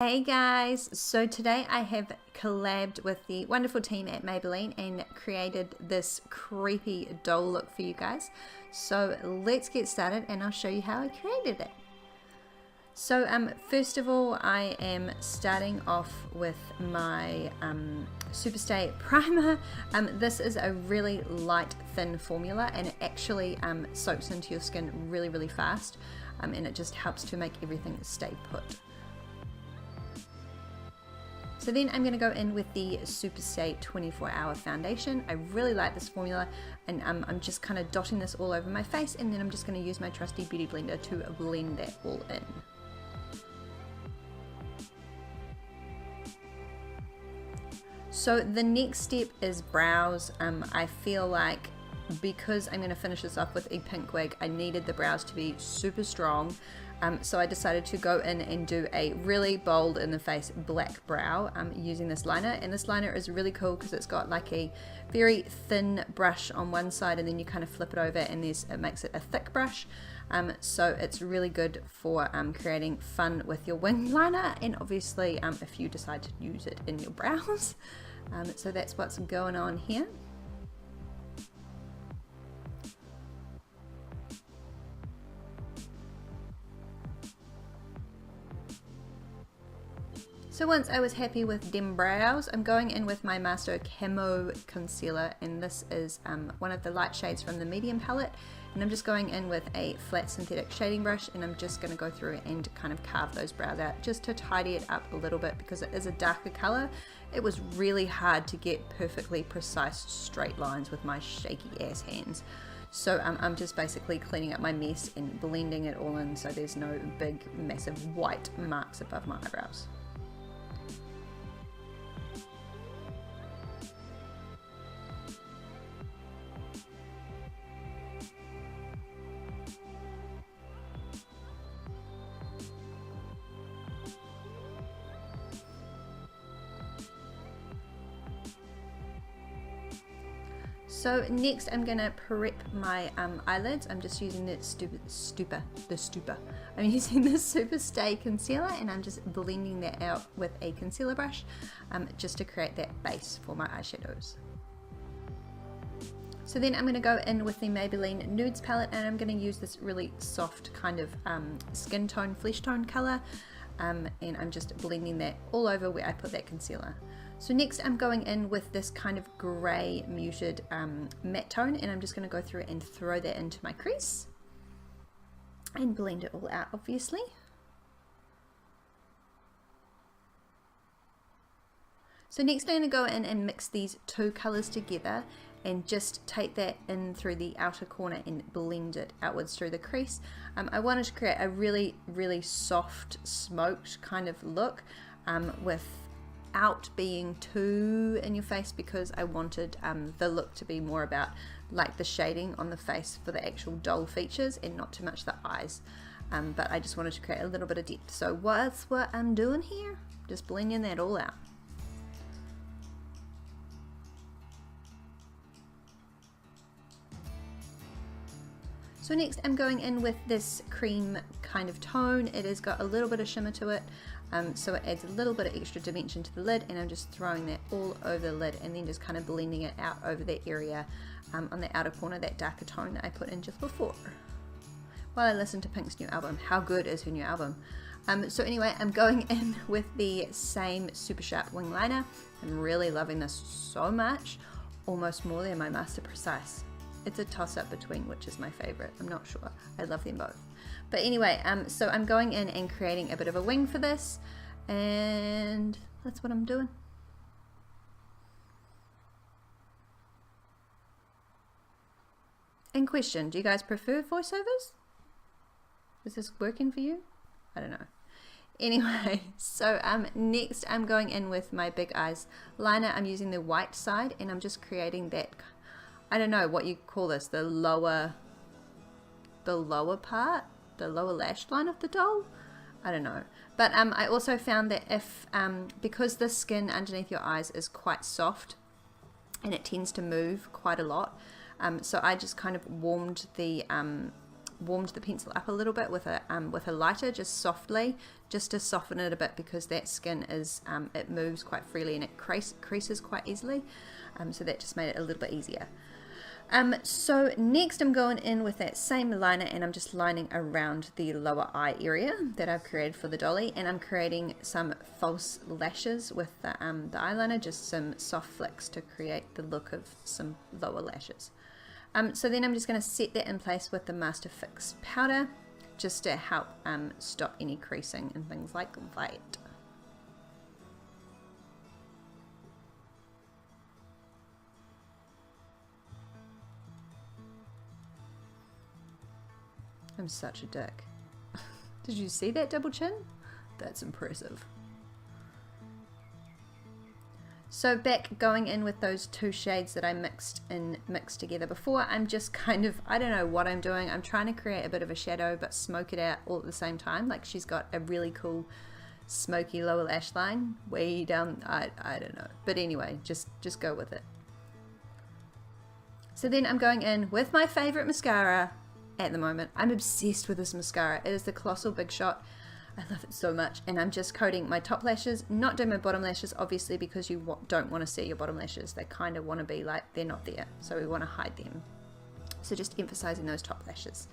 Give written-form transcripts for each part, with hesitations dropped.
Hey guys, so today I have collabed with the wonderful team at Maybelline and created this creepy doll look for you guys. So let's get started and I'll show you how I created it. So first of all, I am starting off with my Superstay primer. This is a really light thin formula and it actually soaks into your skin really fast, and it just helps to make everything stay put. So then I'm going to go in with the Superstay 24-hour foundation. I really like this formula, and I'm just kind of dotting this all over my face, and then I'm just going to use my trusty beauty blender to blend that all in. So the next step is brows. I feel like because I'm going to finish this off with a pink wig, I needed the brows to be super strong. So I decided to go in and do a really bold in the face black brow using this liner, and this liner is really cool because it's got like a very thin brush on one side and then you kind of flip it over and it makes it a thick brush. So it's really good for creating fun with your wing liner, and obviously if you decide to use it in your brows. So that's what's going on here. So once I was happy with them brows, I'm going in with my Master Camo Concealer, and this is one of the light shades from the medium palette, and I'm just going in with a flat synthetic shading brush, and I'm just going to go through and kind of carve those brows out just to tidy it up a little bit because it is a darker color. It was really hard to get perfectly precise straight lines with my shaky ass hands. So I'm just basically cleaning up my mess and blending it all in so there's no big massive white marks above my eyebrows. So next I'm going to prep my eyelids. I'm just using the I'm using the Superstay concealer, and I'm just blending that out with a concealer brush just to create that base for my eyeshadows. So then I'm going to go in with the Maybelline Nudes Palette, and I'm going to use this really soft kind of skin tone, flesh tone color, and I'm just blending that all over where I put that concealer. So next I'm going in with this kind of grey muted matte tone, and I'm just going to go through and throw that into my crease and blend it all out obviously. So next I'm going to go in and mix these two colours together and just take that in through the outer corner and blend it outwards through the crease. I wanted to create a really soft smoked kind of look without being too in your face, because I wanted the look to be more about like the shading on the face for the actual doll features and not too much the eyes. But I just wanted to create a little bit of depth. So what's what I'm doing here? Just blending that all out. So next I'm going in with this cream kind of tone. It has got a little bit of shimmer to it, so it adds a little bit of extra dimension to the lid, and I'm just throwing that all over the lid and then just kind of blending it out over the area on the outer corner, that darker tone that I put in just before. While I listen to Pink's new album. How good is her new album? So anyway, I'm going in with the same super sharp wing liner. I'm really loving this so much, almost more than my Master Precise. It's a toss-up between which is my favorite. I'm not sure. I love them both. But anyway, so I'm going in and creating a bit of a wing for this, and that's what I'm doing. And question, do you guys prefer voiceovers? Is this working for you? I don't know. Anyway, so next I'm going in with my Big Eyes liner. I'm using the white side, and I'm just creating that, I don't know what you call this, the lower part, the lower lash line of the doll. I don't know. But I also found that if, because the skin underneath your eyes is quite soft and it tends to move quite a lot, so I just kind of warmed the warmed the pencil up a little bit with a lighter, just softly, just to soften it a bit, because that skin is it moves quite freely and it creases quite easily, so that just made it a little bit easier. So next I'm going in with that same liner and I'm just lining around the lower eye area that I've created for the dolly, and I'm creating some false lashes with the eyeliner, just some soft flicks to create the look of some lower lashes. So then I'm just going to set that in place with the Master Fix powder, just to help stop any creasing and things like that. I'm such a dick. Did you see that double chin? That's impressive. So back going in with those two shades that I mixed together before, I'm just kind of, I don't know what I'm doing. I'm trying to create a bit of a shadow but smoke it out all at the same time. Like she's got a really cool smoky lower lash line way down, I don't know. But anyway, just go with it. So then I'm going in with my favorite mascara at the moment. I'm obsessed with this mascara. It is the Colossal Big Shot. I love it so much, and I'm just coating my top lashes, not doing my bottom lashes obviously, because you don't want to see your bottom lashes. They kind of want to be like they're not there, so we want to hide them. So just emphasizing those top lashes.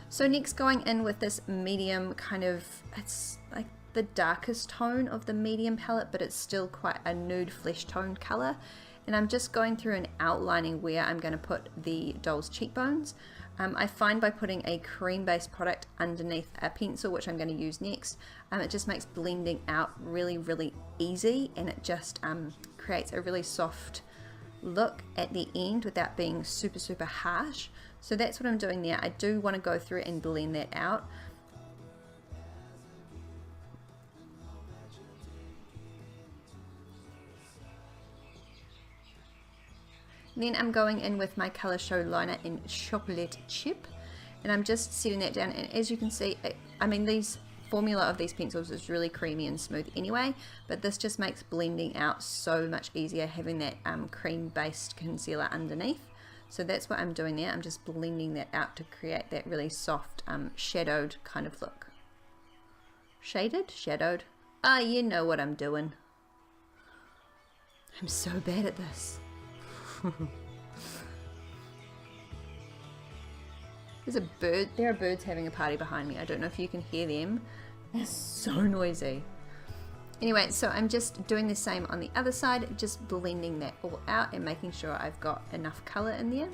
So next going in with this medium kind of, it's like the darkest tone of the medium palette, but it's still quite a nude flesh tone color, and I'm just going through and outlining where I'm going to put the doll's cheekbones. I find by putting a cream-based product underneath a pencil, which I'm going to use next, it just makes blending out really, really easy, and it just creates a really soft look at the end without being super, super harsh. So that's what I'm doing there. I do want to go through and blend that out. Then I'm going in with my Colour Show liner in Chocolate Chip, and I'm just setting that down, and as you can see, I mean, these formula of these pencils is really creamy and smooth anyway, but this just makes blending out so much easier having that cream based concealer underneath. So that's what I'm doing there. I'm just blending that out to create that really soft shadowed kind of look. Shadowed. Ah, you know what I'm doing. I'm so bad at this. There's a bird. There are birds having a party behind me. I don't know if you can hear them. They're so noisy. Anyway, so I'm just doing the same on the other side, just blending that all out and making sure I've got enough color in there.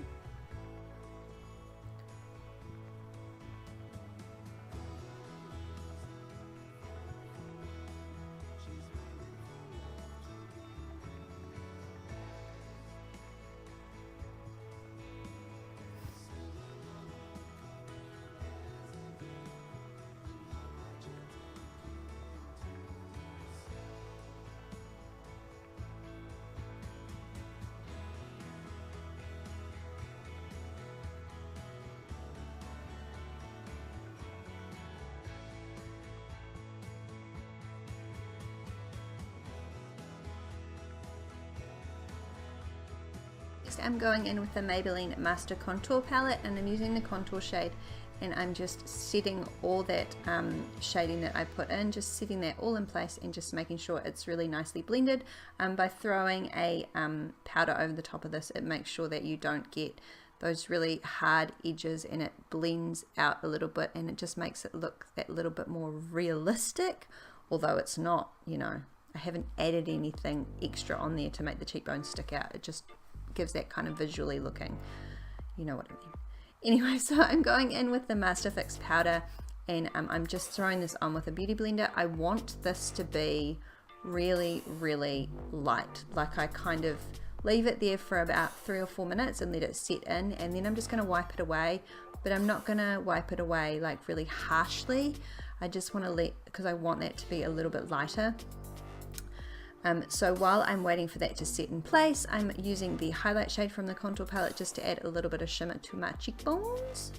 I'm going in with the Maybelline Master Contour Palette, and I'm using the contour shade, and I'm just setting all that shading that I put in, just setting that all in place and just making sure it's really nicely blended. By throwing a powder over the top of this, it makes sure that you don't get those really hard edges, and it blends out a little bit, and it just makes it look that little bit more realistic, although it's not, you know, I haven't added anything extra on there to make the cheekbones stick out. It just gives that kind of visually looking, you know what I mean. Anyway, so I'm going in with the Master Fix powder, and I'm just throwing this on with a beauty blender. I want this to be really, really light. Like I kind of leave it there for about 3 or 4 minutes and let it set in, and then I'm just going to wipe it away, but I'm not going to wipe it away like really harshly. I just want to because I want that to be a little bit lighter. So while I'm waiting for that to set in place, I'm using the highlight shade from the contour palette just to add a little bit of shimmer to my cheekbones.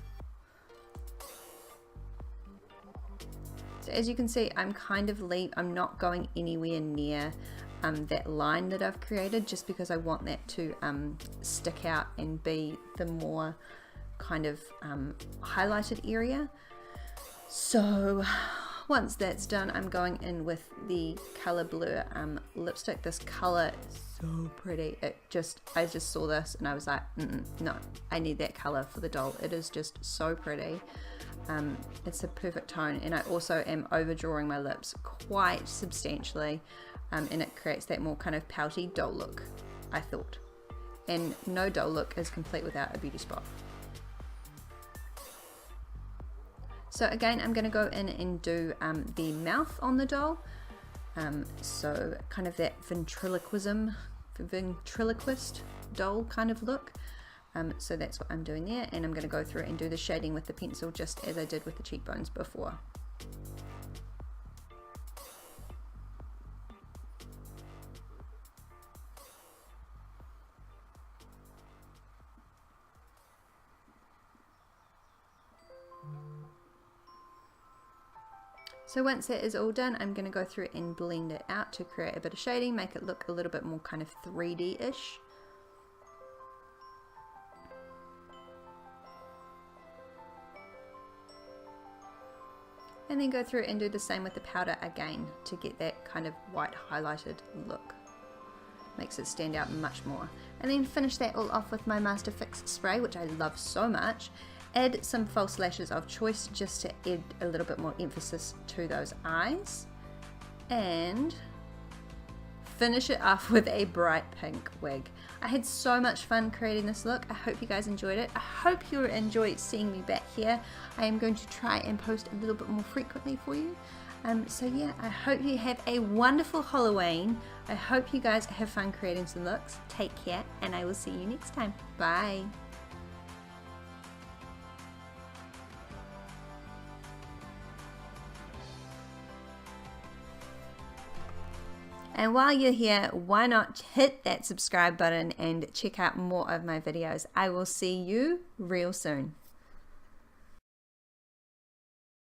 So as you can see, I'm kind of I'm not going anywhere near that line that I've created, just because I want that to stick out and be the more kind of highlighted area. So once that's done, I'm going in with the Color Blur lipstick. This color is so pretty. I just saw this and I was like, no, I need that color for the doll. It is just so pretty. It's a perfect tone, and I also am overdrawing my lips quite substantially, and it creates that more kind of pouty doll look, I thought. And no doll look is complete without a beauty spot. So again, I'm going to go in and do the mouth on the doll. So kind of that ventriloquist doll kind of look. So that's what I'm doing there, and I'm going to go through and do the shading with the pencil just as I did with the cheekbones before. So once that is all done, I'm going to go through and blend it out to create a bit of shading, make it look a little bit more kind of 3D-ish. And then go through and do the same with the powder again to get that kind of white highlighted look. Makes it stand out much more. And then finish that all off with my Master Fix spray, which I love so much. Add some false lashes of choice just to add a little bit more emphasis to those eyes. And finish it off with a bright pink wig. I had so much fun creating this look. I hope you guys enjoyed it. I hope you enjoyed seeing me back here. I am going to try and post a little bit more frequently for you. So yeah, I hope you have a wonderful Halloween. I hope you guys have fun creating some looks. Take care, and I will see you next time. Bye. And while you're here, why not hit that subscribe button and check out more of my videos. I will see you real soon.